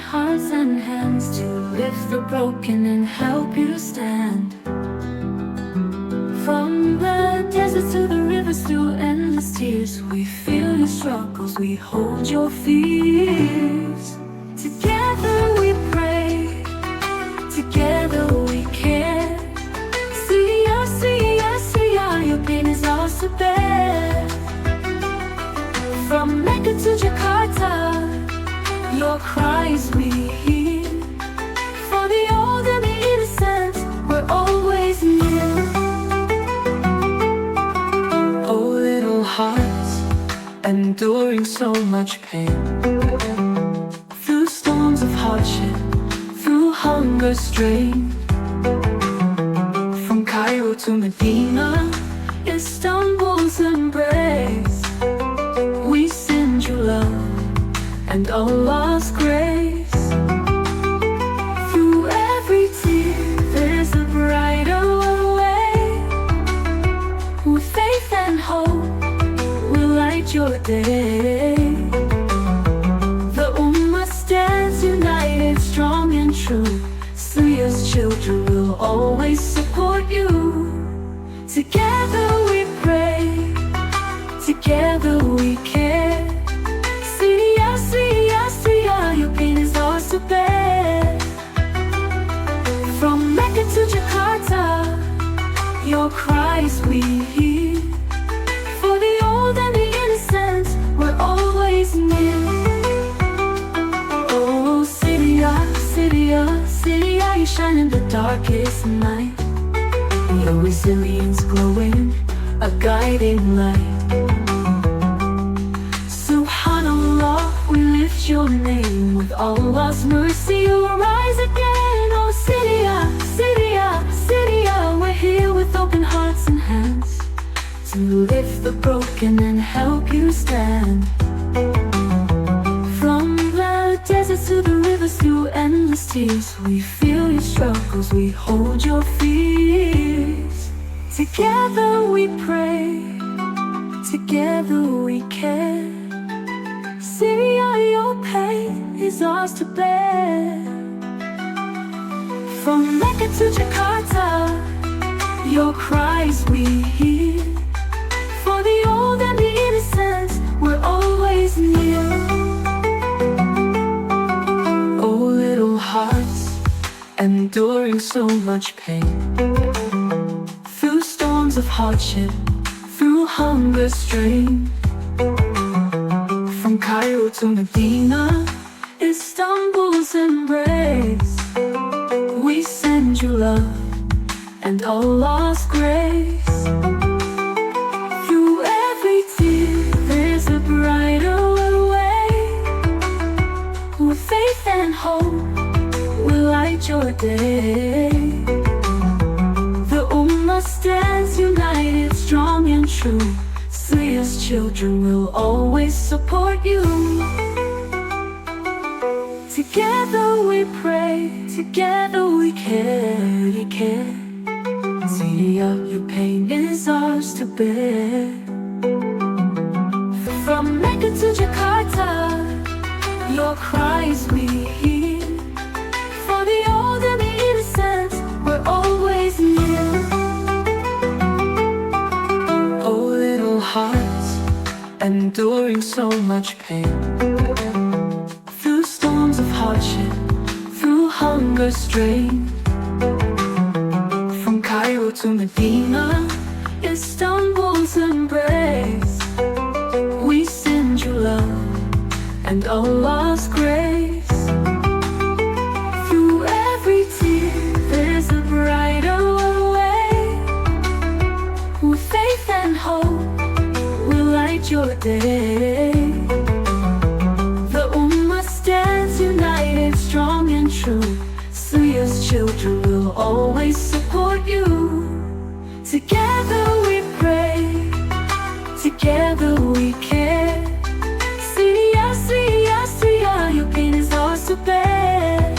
hearts and hands to lift the broken and help you stand. From the deserts to the rivers, through endless tears, we feel your struggles, we hold your fears. Together we pray, together we care. Syria, Syria, Syria, your pain is ours to bear. From Mecca to Jakarta, your cries we hear. For the old and the innocent, we're always near. Oh, little hearts, enduring so much pain, through storms of hardship, through hunger strain. From Cairo to Medina, Istanbul's embrace, we send you love and Allah's grace. Through every tear, there's a brighter way. With faith and hope, we'll light your day. The Ummah stands united, strong and true. Syria's children will always support you. Together we pray, together we care. Syria, Syria, Syria, your pain is ours to bear. From Mecca to Jakarta, your cries we hear. For the old and the innocent, we're always near. Oh, Syria, Syria, Syria, you shine in the darkest night. Your resilience glowing, a guiding light. Subhanallah, we lift your name. With Allah's mercy, you'll rise again. Oh, Syria, Syria, Syria, we're here with open hearts and hands to lift the broken and help you stand. From the deserts to the rivers, through endless tears, we feel your struggles, we hold your fears. Together we pray, together we care. Syria, your pain is ours to bear. From Mecca to Jakarta, your cries we hear. For the old and the innocent, we're always near. Oh, little hearts, enduring so much pain, through storms of hardship, through hunger strain. From Cairo to Medina, Istanbul's embrace, we send you love and Allah's grace. Through every tear, there's a brighter way. With faith and hope, we'll light your day. The Ummah stands united, strong and true. Syria's children will always support you. Together we pray, together we care. Syria, your pain is ours to bear. From Mecca to Jakarta, your cries we hear. For the old and the innocent, we're always near. Oh, little hearts, enduring so much pain, through storms of hardship, through hunger strain. From Cairo to Medina, Istanbul's embrace, we send you love and Allah's grace. Through every tear, there's a brighter way. With faith and hope, we'll light your day. The Ummah stands united, strong and true. Syria's children will always support you. Together we pray, together we care. Syria, Syria, Syria, your pain is ours to bear.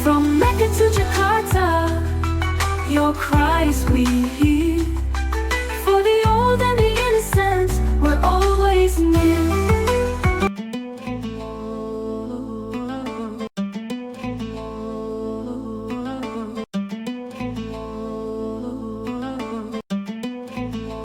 From Mecca to Jakarta, your cries we hear.